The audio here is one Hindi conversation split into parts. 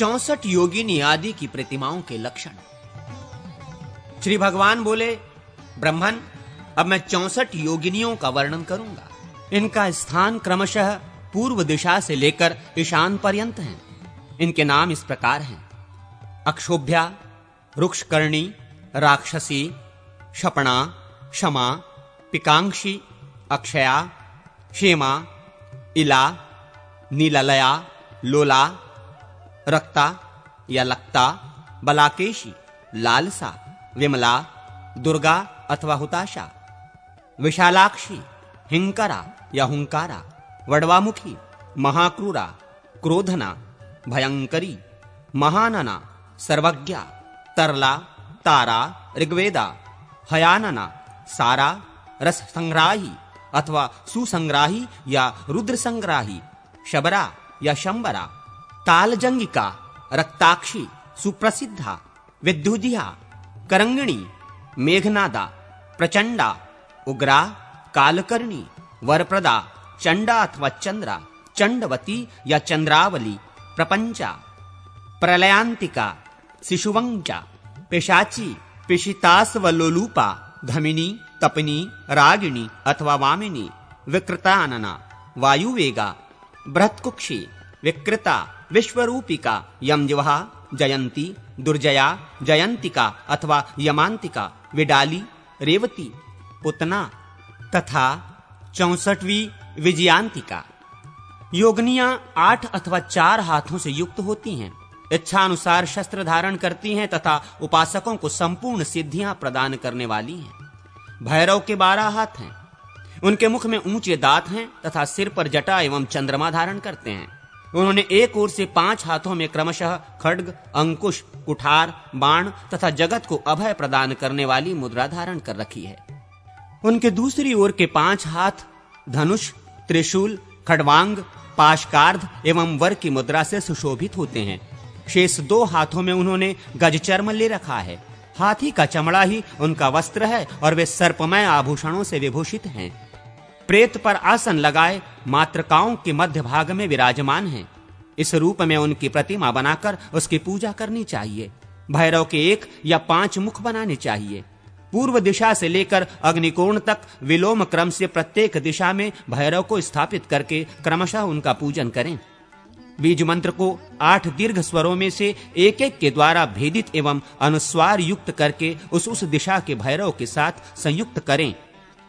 64 योगिनी आदि की प्रतिमाओं के लक्षण। श्री भगवान बोले, ब्रह्मन, अब मैं 64 योगिनियों का वर्णन करूंगा। इनका स्थान क्रमशः पूर्व दिशा से लेकर ईशान पर्यंत है। इनके नाम इस प्रकार हैं: अक्षोभ्या, रुक्षकर्णी, राक्षसी, शपणा, क्षमा, पिकांक्षी, अक्षया, क्षेमा, इला, नीललया, लोला, रक्ता या लक्ता, बलाकेशी, लालसा, विमला, दुर्गा अथवा हुताशा, विशालाक्षी, हिंकरा या हुंकारा, वडवामुखी, महाक्रूरा, क्रोधना, भयंकरी, महानना, सर्वज्ञा, तरला, तारा, ऋग्वेदा, हयानना, सारा, रस संग्राही अथवा सुसंग्राही या रुद्र संग्राही, शबरा या शंबरा, तालजंगिका, रक्ताक्षी, सुप्रसिद्धा, विद्युजिहा, करंगिणी, मेघनादा, प्रचंडा, उग्रा, कालकर्णी, वरप्रदा, चंडा अथवा चंद्रा, चंडवती या चंद्रावली, प्रपंचा, प्रलयांतिका, शिशुवंचा, पिशाची, पिशितास्वलोलूपा, धमिनी, तपनी, रागिणी अथवा वामिनी, विकृतानना, वायुवेगा, बृहत्कुक्षी, विकृता, विश्वरूपिका, यमजिह्वा, जयंती, दुर्जया, जयंतिका अथवा यमांतिका, विडाली, रेवती, पुतना तथा 64वीं विजयांतिका। योगिनियां 8 अथवा 4 हाथों से युक्त होती हैं, इच्छा अनुसार शस्त्र धारण करती हैं तथा उपासकों को संपूर्ण सिद्धियां प्रदान करने वाली हैं। भैरव के 12 हाथ हैं। उनके मुख में ऊंचे दांत हैं तथा सिर पर जटा एवं चंद्रमा धारण करते हैं। उन्होंने एक ओर से 5 हाथों में क्रमशः खड्ग, अंकुश, कुठार, बाण तथा जगत को अभय प्रदान करने वाली मुद्रा धारण कर रखी है। उनके दूसरी ओर के 5 हाथ धनुष, त्रिशूल, खड्वांग, पाशकार्ध एवं वर की मुद्रा से सुशोभित होते हैं। शेष 2 हाथों में उन्होंने गजचर्म ले रखा है। हाथी का चमड़ा ही उनका वस्त्र है और वे सर्पमय आभूषणों से विभूषित हैं। प्रेत पर आसन लगाए मातृकाओं के मध्य भाग में विराजमान हैं। इस रूप में उनकी प्रतिमा बनाकर उसकी पूजा करनी चाहिए। भैरव के 1 या 5 मुख बनाने चाहिए। पूर्व दिशा से लेकर अग्निकोण तक विलोम क्रम से प्रत्येक दिशा में भैरव को स्थापित करके क्रमशः उनका पूजन करें। बीज मंत्र को 8 दीर्घ स्वरों में से एक-एक के द्वारा भेदित एवं अनुस्वार युक्त करके उस दिशा के भैरव के साथ संयुक्त करें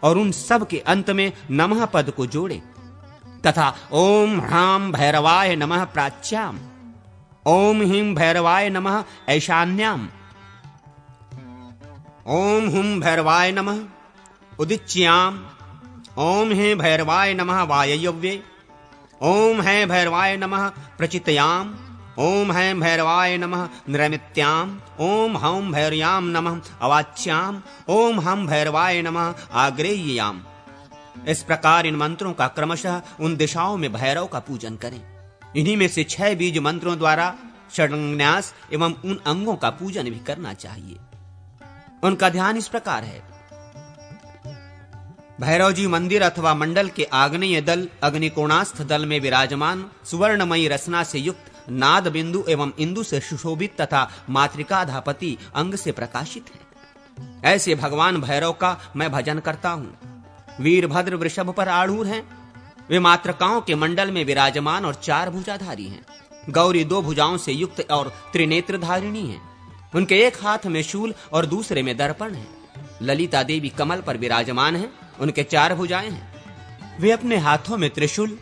और उन सब के अंत में नमः पद को जोड़ें तथा ओम ह्रां भैरवाय नमः प्राच्याम, ओम ह्रीं भैरवाय नमः ऐशान्याम, ओम हुं भैरवाय नमः उदिच्याम, ओम हे भैरवाय नमः वायव्ये, ओम है भैरवाय नमः प्रचितयाम, ओम है भैरवाय नमः नैऋत्याम, ओम हं भैरयाम नमः अवाच्याम, ओम हम भैरवाय नमः आग्नेय्याम। इस प्रकार इन मंत्रों का क्रमशः उन दिशाओं में भैरव का पूजन करें। इन्हीं में से 6 बीज मंत्रों द्वारा षड्न्यास एवं उन अंगों का पूजन भी करना चाहिए। उनका ध्यान इस प्रकार है: भैरव जी मंदिर अथवा मंडल के आग्नेय दल अग्निकोणास्थ दल में विराजमान सुवर्णमयी रचना से युक्त नाद बिंदु एवं इंदु से सुशोभित तथा मातृकाधापति अंग से प्रकाशित है। ऐसे भगवान भैरव का मैं भजन करता हूँ। वीरभद्र वृषभ पर आरूढ़ हैं। वे मातृकाओं के मंडल में विराजमान और 4 भुजाधारी हैं। गौरी 2 भुजाओं से युक्त और त्रिनेत्रधारिणी हैं। उनके एक हाथ में शूल और दूसरे में दर्पण है। ललिता देवी कमल पर विराजमान है। उनके 4 भुजाएं हैं। वे अपने हाथों में त्रिशूल,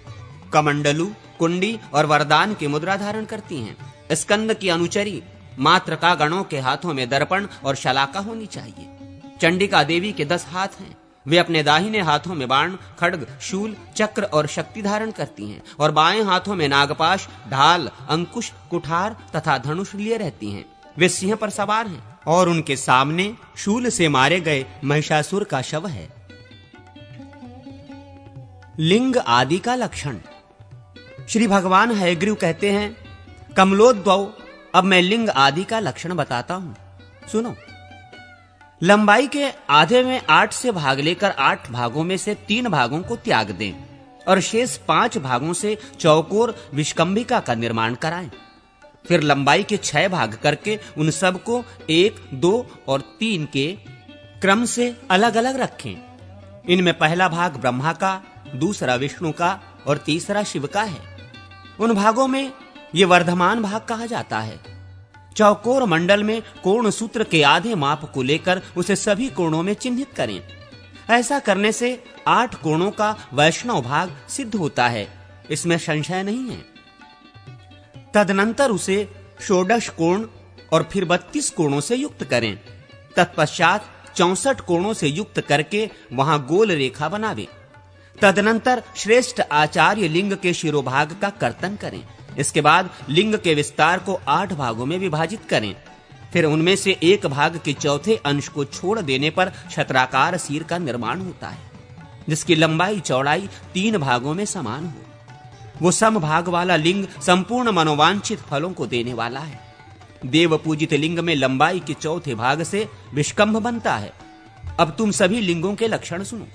कमंडलू, कुंडी और वरदान की मुद्रा धारण करती हैं। स्कंद की अनुचरी मातृका गणों के हाथों में दर्पण और शलाका होनी चाहिए। चंडिका देवी के 10 हाथ हैं। वे अपने दाहिने हाथों में बाण, खड्ग, शूल, चक्र और शक्ति धारण करती हैं और बाएं हाथों में नागपाश, ढाल, अंकुश, कुठार तथा धनुष लिए रहती हैं। वे सिंह पर सवार हैं और उनके सामने शूल से मारे गए महिषासुर का शव है। लिंग आदि का लक्षण। श्री भगवान हयग्रीव कहते हैं, कमलोद्भव, अब मैं लिंग आदि का लक्षण बताता हूं, सुनो। लंबाई के आधे में 8 से भाग लेकर 8 भागों में से 3 भागों को त्याग दें और शेष 5 भागों से चौकोर विष्कंभिका का निर्माण कराएं। फिर लंबाई के 6 भाग करके उन सब को 1, 2 और 3 के क्रम से अलग अलग रखें। इनमें पहला भाग ब्रह्मा का, दूसरा विष्णु का और तीसरा शिव का है। उन भागों में ये वर्धमान भाग कहा जाता है। चौकोर मंडल में कोण सूत्र के आधे माप को लेकर उसे सभी कोणों में चिन्हित करें। ऐसा करने से 8 कोणों का वैष्णव भाग सिद्ध होता है, इसमें संशय नहीं है। तदनंतर उसे 16 कोण और फिर 32 कोणों से युक्त करें। तत्पश्चात 64 कोणों से युक्त करके वहां गोल रेखा बनावे। तदनंतर श्रेष्ठ आचार्य लिंग के शिरोभाग का कर्तन करें। इसके बाद लिंग के विस्तार को 8 भागों में विभाजित करें। फिर उनमें से एक भाग के चौथे अंश को छोड़ देने पर छत्राकार सिर का निर्माण होता है, जिसकी लंबाई चौड़ाई 3 भागों में समान हो। वो सम भाग वाला लिंग संपूर्ण मनोवांछित फलों को देने वाला है। देव पूजित लिंग में लंबाई के चौथे भाग से विष्कंभ बनता है। अब तुम सभी लिंगों के लक्षण सुनो।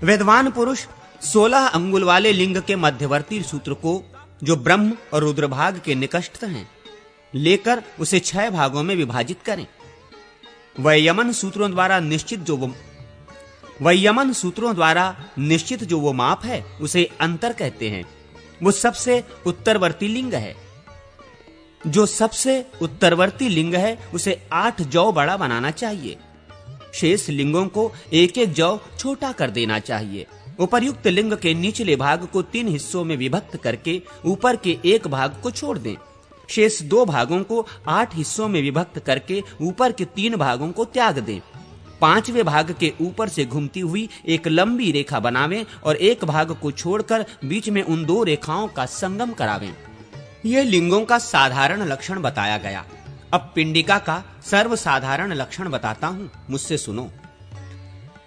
वेदवान पुरुष 16 अंगुल वाले लिंग के मध्यवर्ती सूत्र को, जो ब्रह्म और रुद्र भाग के निकटस्थ हैं, लेकर उसे 6 भागों में विभाजित करें। वैयमन सूत्रों द्वारा निश्चित जो वो माप है उसे अंतर कहते हैं। वो सबसे उत्तरवर्ती लिंग है। जो सबसे उत्तरवर्ती लिंग है उसे 8 जौ बड़ा बनाना चाहिए। शेष लिंगों को 1-1 जौ छोटा कर देना चाहिए। उपर्युक्त लिंग के निचले भाग को 3 हिस्सों में विभक्त करके ऊपर के एक भाग को छोड़ दें। शेष 2 भागों को 8 हिस्सों में विभक्त करके ऊपर के 3 भागों को त्याग दें। 5वें भाग के ऊपर से घूमती हुई एक लंबी रेखा बनावें और एक भाग को छोड़कर बीच में उन 2 रेखाओं का संगम करावें। यह लिंगों का साधारण लक्षण बताया गया। अब पिंडिका का सर्वसाधारण लक्षण बताता हूं, मुझसे सुनो।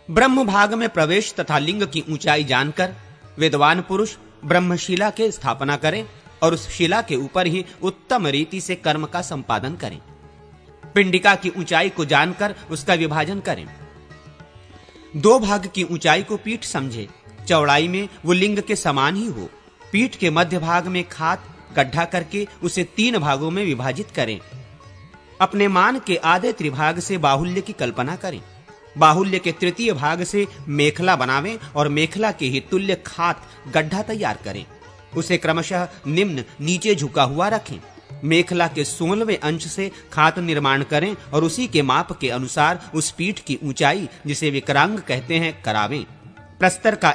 ब्रह्म भाग में प्रवेश तथा लिंग की ऊंचाई जानकर विद्वान पुरुष ब्रह्मशिला के स्थापना करें और उस शिला के ऊपर ही उत्तम रीति से कर्म का संपादन करें। पिंडिका की ऊंचाई को जानकर उसका विभाजन करें। 2 भाग की ऊंचाई को पीठ समझे। चौड़ाई में वो लिंग के समान ही हो। पीठ के मध्य भाग में खात गड्ढा करके उसे 3 भागों में विभाजित करें। अपने मान के आधे त्रिभाग से बाहुल्य की कल्पना करें। बाहुल्य के तृतीय भाग से मेखला बनावें और मेखला के ही तुल्य खात गड्ढा तैयार करें। उसे क्रमशः निम्न नीचे झुका हुआ रखें। मेखला के 16वें अंश से खात निर्माण करें और उसी के माप के अनुसार उस पीठ की ऊंचाई, जिसे विकरांग कहते हैं, करावें। प्रस्तर का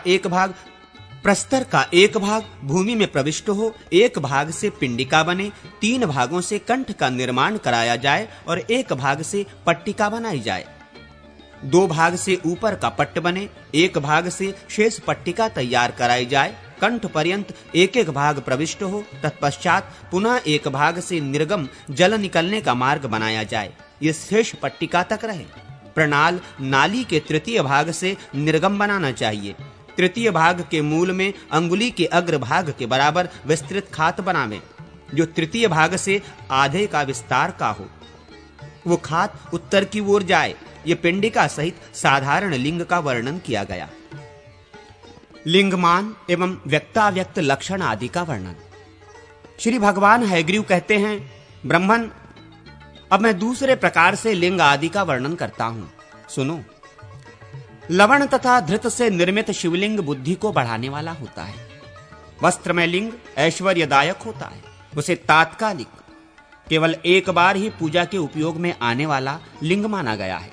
एक भाग भूमि में प्रविष्ट हो, एक भाग से पिंडिका बने, 3 भागों से कंठ का निर्माण कराया जाए और एक भाग से पट्टिका बनाई जाए। 2 भाग से ऊपर का पट्ट बने, एक भाग से शेष पट्टिका तैयार कराई जाए। कंठ पर्यंत एक भाग प्रविष्ट हो, तत्पश्चात पुनः एक भाग से निर्गम जल निकलने का मार्ग बनाया जाए। ये शेष पट्टिका तक रहे। प्रणाल नाली के तृतीय भाग से निर्गम बनाना चाहिए। तृतीय भाग के मूल में अंगुली के अग्र भाग के बराबर विस्तृत खात बनावें, जो तृतीय भाग से आधे का विस्तार का हो। वो खात उत्तर की ओर जाए। ये पिंडिका सहित साधारण लिंग का वर्णन किया गया। लिंगमान एवं व्यक्ताव्यक्त लक्षण आदि का वर्णन। श्री भगवान हयग्रीव कहते हैं, ब्रह्मन, अब मैं दूसरे प्रकार से लिंग आदि का वर्णन करता हूं, सुनो। लवण तथा धृत से निर्मित शिवलिंग बुद्धि को बढ़ाने वाला होता है। वस्त्रमय लिंग ऐश्वर्यदायक होता है। उसे तात्कालिक, केवल एक बार ही पूजा के उपयोग में आने वाला लिंग माना गया है।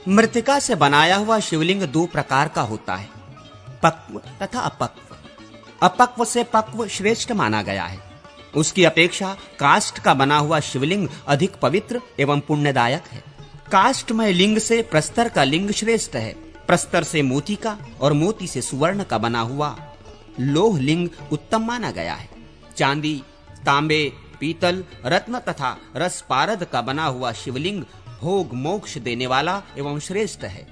मृतिका से बनाया हुआ शिवलिंग 2 प्रकार का होता है, पक्व तथा अपक्व। अपक्व से पक्व श्रेष्ठ माना गया है। उसकी अपेक्षा काष्ठ का बना हुआ शिवलिंग अधिक पवित्र एवं पुण्यदायक है। काष्ठमय लिंग से प्रस्तर का लिंग श्रेष्ठ है। प्रस्तर से मोती का और मोती से सुवर्ण का बना हुआ लोह लिंग उत्तम माना गया है। चांदी, तांबे, पीतल, रत्न तथा रस पारद का बना हुआ शिवलिंग भोग मोक्ष देने वाला एवं श्रेष्ठ है।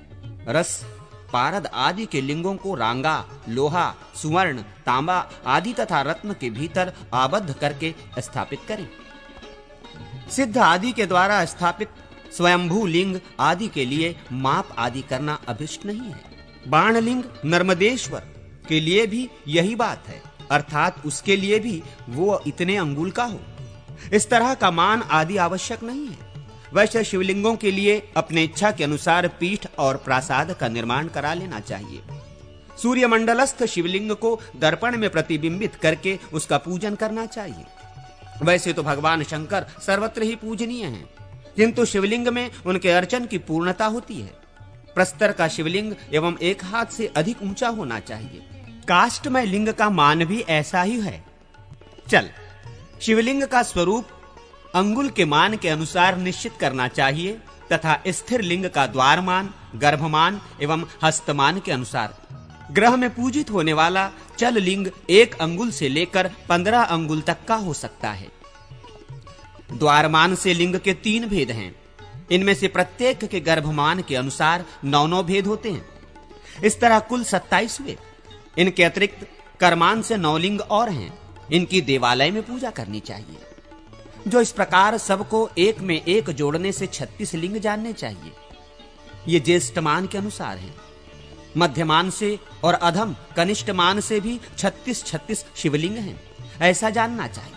रस पारद आदि के लिंगों को रांगा, लोहा, सुवर्ण, तांबा आदि तथा रत्न के भीतर आबद्ध करके स्थापित करें। सिद्ध आदि के द्वारा स्थापित स्वयंभू लिंग आदि के लिए माप आदि करना अभिष्ट नहीं है। बाणलिंग नर्मदेश्वर के लिए भी यही बात है, अर्थात उसके लिए भी वो इतने अंगुल का हो। इस तरह का मान आदि आवश्यक नहीं है। वैसे शिवलिंगों के लिए अपने इच्छा के अनुसार पीठ और प्रासाद का निर्माण करा लेना चाहिए। सूर्य मंडलस्थ शिवलिंग को दर्पण में प्रतिबिंबित करके उसका पूजन करना चाहिए। वैसे तो भगवान शंकर सर्वत्र ही पूजनीय हैं, किंतु शिवलिंग में उनके अर्चन की पूर्णता होती है। प्रस्तर का शिवलिंग एवं एक हाथ से अधिक ऊंचा होना चाहिए। काष्ठमय लिंग का मान भी ऐसा ही है। चल, शिवलिंग का स्वरूप अंगुल के मान के अनुसार निश्चित करना चाहिए तथा स्थिर लिंग का द्वारमान, गर्भमान एवं हस्तमान के अनुसार। ग्रह में पूजित होने वाला चल लिंग 1 अंगुल से लेकर 15 अंगुल तक का हो सकता है। द्वारमान से लिंग के 3 भेद हैं। इनमें से प्रत्येक के गर्भमान के अनुसार 9 भेद होते हैं। इस तरह कुल 27 हुए। इनके अतिरिक्त कर्मान से 9 लिंग और हैं। इनकी देवालय में पूजा करनी चाहिए। जो इस प्रकार सबको एक में एक जोड़ने से 36 लिंग जानने चाहिए। ये ज्येष्ठमान के अनुसार है। मध्यमान से और अधम कनिष्ठमान से भी 36 शिवलिंग हैं, ऐसा जानना चाहिए।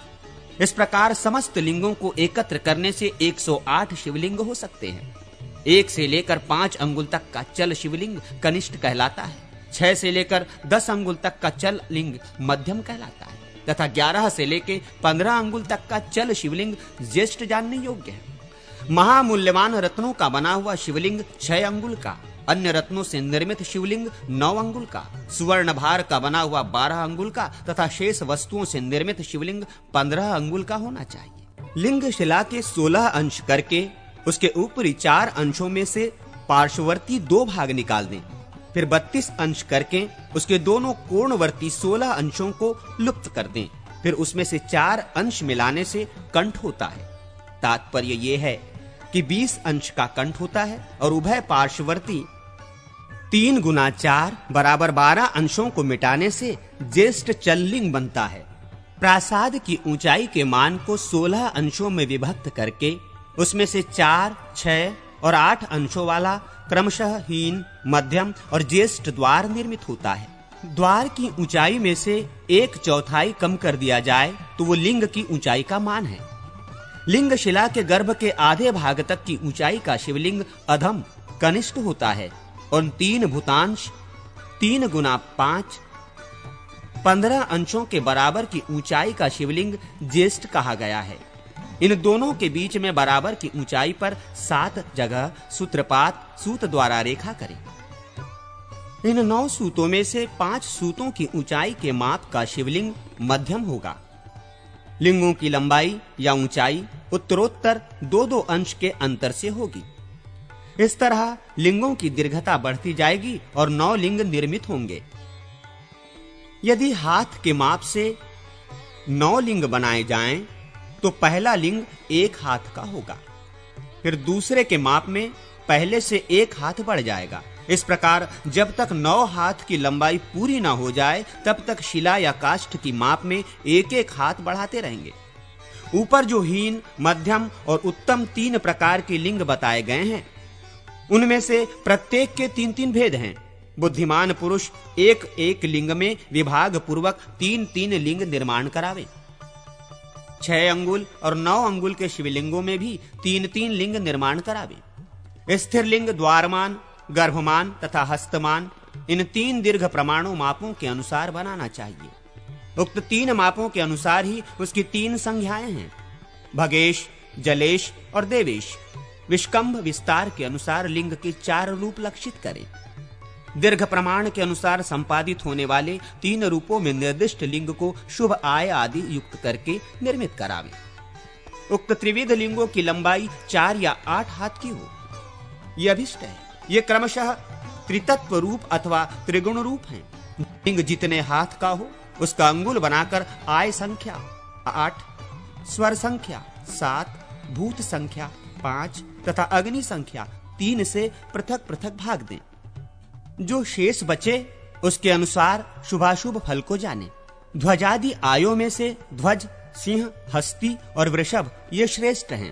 इस प्रकार समस्त लिंगों को एकत्र करने से 108 शिवलिंग हो सकते हैं। 1 से लेकर 5 अंगुल तक का चल शिवलिंग कनिष्ठ कहलाता है। 6 से लेकर 10 अंगुल तक का चल लिंग मध्यम कहलाता है तथा 11 से लेकर 15 अंगुल तक का चल शिवलिंग ज्येष्ठ जानने योग्य है। महामूल्यवान रत्नों का बना हुआ शिवलिंग 6 अंगुल का, अन्य रत्नों से निर्मित शिवलिंग 9 अंगुल का, सुवर्ण भार का बना हुआ 12 अंगुल का तथा शेष वस्तुओं से निर्मित शिवलिंग 15 अंगुल का होना चाहिए। लिंग शिला के 16 अंश करके उसके ऊपरी 4 अंशों में से पार्श्ववर्ती 2 भाग निकाल दें। फिर 32 अंश करके उसके दोनों कोणवर्ती 16 अंशों को लुप्त कर दें। फिर उसमें से 4 अंश मिलाने से कंठ होता है। तात्पर्य यह है कि 20 अंश का कंठ होता है और उभय पार्श्ववर्ती 3 गुना 4 बराबर 12 अंशों को मिटाने से ज्येष्ठ चललिंग बनता है। प्रासाद की ऊंचाई के मान को 16 अंशों में विभक्त करके उसमें से 4, 6 और 8 अंशों वाला क्रमशः हीन, मध्यम और ज्येष्ठ द्वार निर्मित होता है। द्वार की ऊंचाई में से 1/4 कम कर दिया जाए तो वो लिंग की ऊंचाई का मान है। लिंग शिला के गर्भ के आधे भाग तक की ऊंचाई का शिवलिंग अधम कनिष्ठ होता है और 3 भूतांश 3 गुना 5 15 अंशों के बराबर की ऊंचाई का शिवलिंग ज्येष्ठ कहा गया है। इन दोनों के बीच में बराबर की ऊंचाई पर 7 जगह सूत्रपात सूत द्वारा रेखा करें। इन 9 सूतों में से 5 सूतों की ऊंचाई के माप का शिवलिंग मध्यम होगा। लिंगों की लंबाई या ऊंचाई उत्तरोत्तर 2-2 अंश के अंतर से होगी। इस तरह लिंगों की दीर्घता बढ़ती जाएगी और 9 लिंग निर्मित होंगे। यदि हाथ के माप से 9 लिंग बनाए जाएं, तो पहला लिंग 1 हाथ का होगा। फिर दूसरे के माप में पहले से 1 हाथ बढ़ जाएगा। इस प्रकार जब तक 9 हाथ की लंबाई पूरी ना हो जाए, तब तक शिला या काष्ठ की माप में 1-1 हाथ बढ़ाते रहेंगे। ऊपर जो हीन, मध्यम और उत्तम 3 प्रकार के लिंग बताए गए हैं, उनमें से प्रत्येक के 3-3 भेद हैं। बुद्धिमान पुरुष 1-1 लिंग में विभाग पूर्वक 3-3 लिंग निर्माण करावे। 6 अंगुल और 9 अंगुल के शिवलिंगों में भी 3-3 लिंग निर्माण करावे। स्थिर लिंग द्वारमान, गर्भमान तथा हस्तमान इन 3 दीर्घ प्रमाणों मापों के अनुसार बनाना चाहिए। उक्त 3 मापों के अनुसार ही उसकी 3 संज्ञाएं हैं। भगेश, जलेश और देवेश। विष्कंभ विस्तार के अनुसार लिंग के 4 रूप लक्षित करें। दीर्घ प्रमाण के अनुसार संपादित होने वाले 3 रूपों में निर्दिष्ट लिंग को शुभ आय आदि युक्त करके निर्मित करावे। उक्त त्रिविध लिंगों की लंबाई 4 या 8 हाथ की हो, यह अभिष्ट है। ये क्रमशः त्रितत्व रूप अथवा त्रिगुण रूप हैं। लिंग जितने हाथ का हो, उसका अंगुल बनाकर आय संख्या 8, स्वर संख्या 7, भूत संख्या 5 तथा अग्नि संख्या 3 से पृथक पृथक भाग दें। जो शेष बचे उसके अनुसार शुभाशुभ फल को जाने। ध्वजादि आयों में से ध्वज, सिंह, हस्ती और वृषभ ये श्रेष्ठ हैं।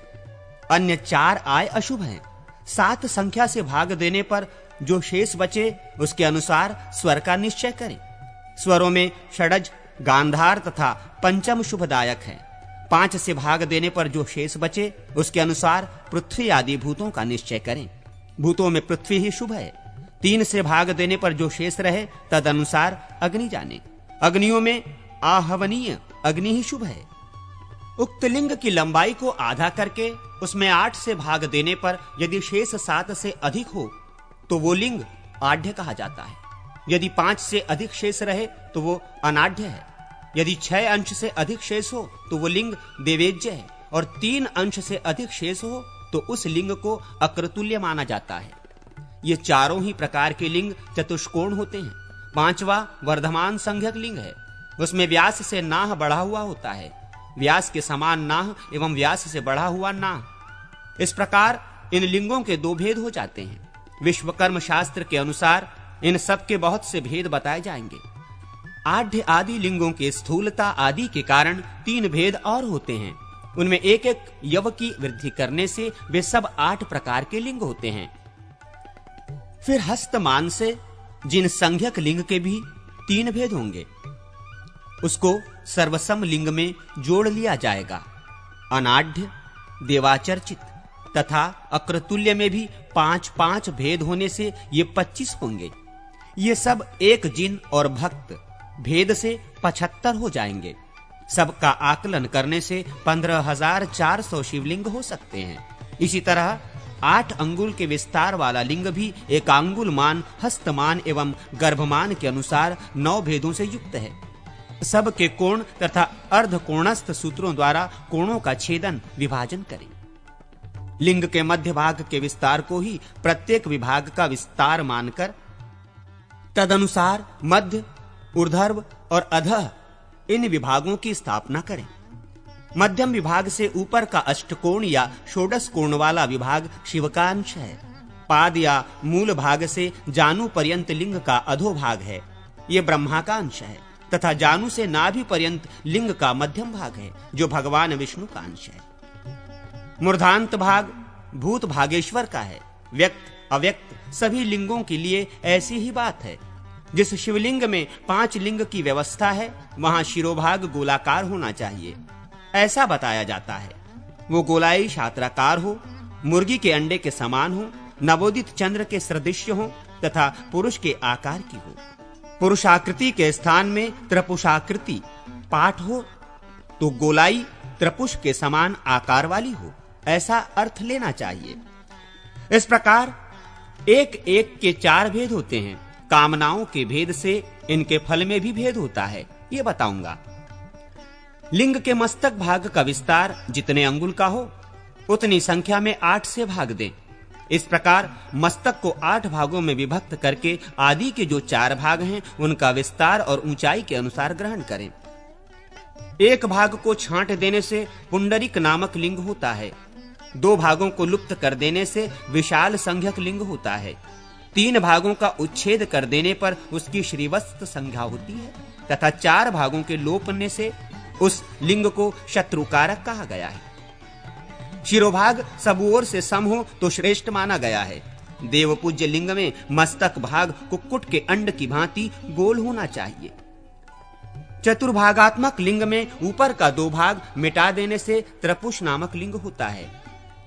अन्य 4 आय अशुभ हैं। 7 संख्या से भाग देने पर जो शेष बचे उसके अनुसार स्वर का निश्चय करें। स्वरों में षडज, गांधार तथा पंचम शुभदायक है। 5 से भाग देने पर जो शेष बचे उसके अनुसार पृथ्वी आदि भूतों का निश्चय करें। भूतों में पृथ्वी ही शुभ है। 3 से भाग देने पर जो शेष रहे तद अनुसार अग्नि जाने। अग्नियों में आहवनीय अग्नि ही शुभ है। उक्त लिंग की लंबाई को आधा करके उसमें 8 से भाग देने पर यदि शेष 7 से अधिक हो तो वो लिंग आढ़्य कहा जाता है। यदि 5 से अधिक शेष रहे तो वो अनाढ़्य है। यदि 6 अंश से अधिक शेष हो तो वो लिंग देवेज्य है और 3 अंश से अधिक शेष हो तो उस लिंग को अक्रतुल्य माना जाता है। ये चारों ही प्रकार के लिंग चतुष्कोण होते हैं। 5वां वर्धमान संज्ञक लिंग है। उसमें व्यास से नाह बढ़ा हुआ होता है। व्यास के समान नाह एवं व्यास से बढ़ा हुआ नाह। इस प्रकार इन लिंगों के 2 भेद हो जाते हैं। विश्वकर्म शास्त्र के अनुसार इन सब के बहुत से भेद बताए जाएंगे। आढ़्य आदि लिंगों के स्थूलता आदि के कारण 3 भेद और होते हैं। उनमें एक एक यव की वृद्धि करने से वे सब 8 प्रकार के लिंग होते हैं। फिर हस्तमान से जिन संज्ञक लिंग के भी 3 भेद होंगे उसको सर्वसम लिंग में जोड़ लिया जाएगा। अनाढ़्य, देवाचर्चित तथा अक्रतुल्य में भी 5-5 भेद होने से ये 25 होंगे। ये सब एक जिन और भक्त भेद से 75 हो जाएंगे। सबका आकलन करने से 15,400 शिवलिंग हो सकते हैं। इसी तरह 8 अंगुल के विस्तार वाला लिंग भी एकांगुल मान, हस्तमान एवं गर्भमान के अनुसार 9 भेदों से युक्त है। सब के कोण तथा अर्ध कोणस्थ सूत्रों द्वारा कोणों का छेदन विभाजन करें। लिंग के मध्य भाग के विस्तार को ही प्रत्येक विभाग का विस्तार मानकर तदनुसार मध्य, ऊर्ध्व और अधः इन विभागों की स्थापना करें। मध्यम विभाग से ऊपर का अष्टकोण या षोडश कोण वाला विभाग शिव का अंश है। पाद या मूल भाग से जानु पर्यंत लिंग का अधोभाग है, ये ब्रह्मा का अंश है। तथा जानु से नाभि पर्यंत लिंग का मध्यम भाग है, जो भगवान विष्णु का अंश है। मूर्धांत भाग भूत भागेश्वर का है। व्यक्त अव्यक्त सभी लिंगों के लिए ऐसी ही बात है। जिस शिवलिंग में 5 लिंग की व्यवस्था है वहां शिरोभाग गोलाकार होना चाहिए, ऐसा बताया जाता है। वो गोलाई शात्राकार हो, मुर्गी के अंडे के समान हो, नवोदित चंद्र के सदृश्य हो तथा पुरुष के आकार की हो। पुरुषाकृति के स्थान में त्रिपुषाकृति पाठ हो तो गोलाई त्रिपुष के समान आकार वाली हो, ऐसा अर्थ लेना चाहिए। इस प्रकार एक एक के 4 भेद होते हैं। कामनाओं के भेद से इनके फल में भी भेद होता है, ये बताऊंगा। लिंग के मस्तक भाग का विस्तार जितने अंगुल का हो उतनी संख्या में 8 से भाग दें। इस प्रकार मस्तक को 8 भागों में विभक्त करके आदि के जो 4 भाग हैं उनका विस्तार और ऊंचाई के अनुसार ग्रहण करें। एक भाग को छांट देने से पुंडरिक नामक लिंग होता है। 2 भागों को लुप्त कर देने से विशाल संज्ञक लिंग होता है। 3 भागों का उच्छेद कर देने पर उसकी श्रीवत्स संज्ञा होती है तथा 4 भागों के लोपने से उस लिंग को शत्रुकारक कहा गया है। शिरोभाग सब ओर से सम हो तो श्रेष्ठ माना गया है। देवपूज्य लिंग में मस्तक भाग कुक्कुट के अंड की भांति गोल होना चाहिए। चतुर्भागात्मक लिंग में ऊपर का 2 भाग मिटा देने से त्रिपुष नामक लिंग होता है।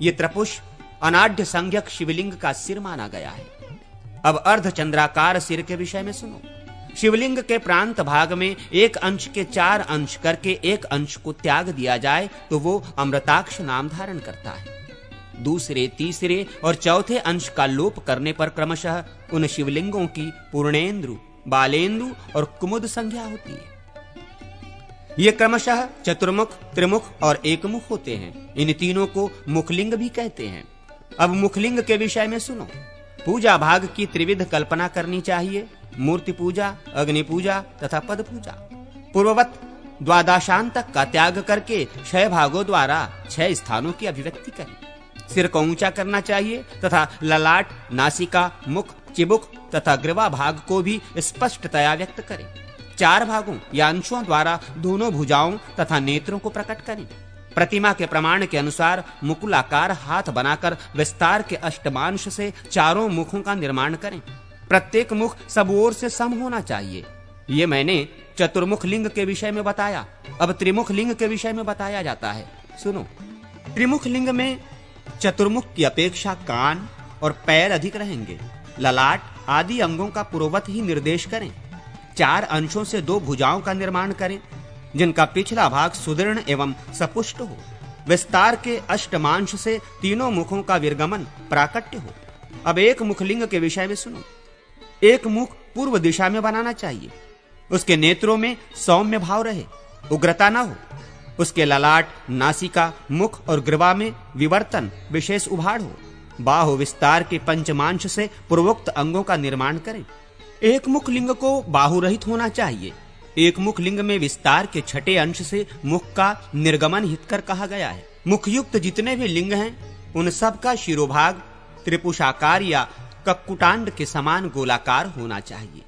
ये त्रिपुष अनाढ़्य संज्ञक शिवलिंग का सिर माना गया है। अब अर्धचंद्राकार सिर के विषय में सुनो। शिवलिंग के प्रांत भाग में एक अंश के 4 अंश करके एक अंश को त्याग दिया जाए तो वो अमृताक्ष नाम धारण करता है। दूसरे, तीसरे और चौथे अंश का लोप करने पर क्रमशः उन शिवलिंगों की पूर्णेंद्रु, बालेंद्रु और कुमुद संज्ञा होती है। ये क्रमशः चतुर्मुख, त्रिमुख और एकमुख होते हैं। इन तीनों को मुखलिंग भी कहते हैं। अब मुखलिंग के विषय में सुनो। पूजा भाग की त्रिविध कल्पना करनी चाहिए। मूर्ति पूजा, अग्नि पूजा तथा पद पूजा। पूर्ववत द्वादशांतक का त्याग करके 6 भागों द्वारा 6 स्थानों की अभिव्यक्ति करें। सिर को ऊंचा करना चाहिए तथा ललाट, नासिका, मुख, चिबुक तथा ग्रीवा भाग को भी स्पष्टतया व्यक्त करें। 4 भागों या अंशों द्वारा दोनों भुजाओं तथा नेत्रों को प्रकट करें। प्रतिमा के प्रमाण के अनुसार मुकुलाकार हाथ बनाकर विस्तार के अष्टमांश से 4 मुखों का निर्माण करें। प्रत्येक मुख सब ओर से सम होना चाहिए। ये मैंने चतुर्मुख लिंग के विषय में बताया, अब त्रिमुख लिंग के विषय में बताया जाता है। सुनो, त्रिमुख लिंग में चतुर्मुख की अपेक्षा कान और पैर अधिक रहेंगे। ललाट आदि अंगों का पूर्ववत ही निर्देश करें। 4 अंशों से 2 भुजाओं का निर्माण करें, जिनका पिछला भाग सुदृढ़ एवं सपुष्ट हो। विस्तार के अष्टमांश से तीनों मुखों का विर्गमन प्राकट्य हो। अब एक मुखलिंग के विषय में सुनो। एक मुख पूर्व दिशा में बनाना चाहिए। उसके नेत्रों में सौम्य भाव रहे, उग्रता न हो। उसके ललाट, नासिका, मुख और ग्रीवा में विवर्तन, विशेष उभाड़ हो। बाहु विस्तार के पंचमांश से पूर्वोक्त अंगों का निर्माण करें। एक मुख लिंग को बाहु रहित होना चाहिए। एक मुख लिंग में विस्तार के छठे अंश से मुख का निर्गमन हितकर कहा गया है। मुखयुक्त जितने भी लिंग हैं, उन सब का शिरोभाग त्रिपुषाकार या कक्कुटांड के समान गोलाकार होना चाहिए।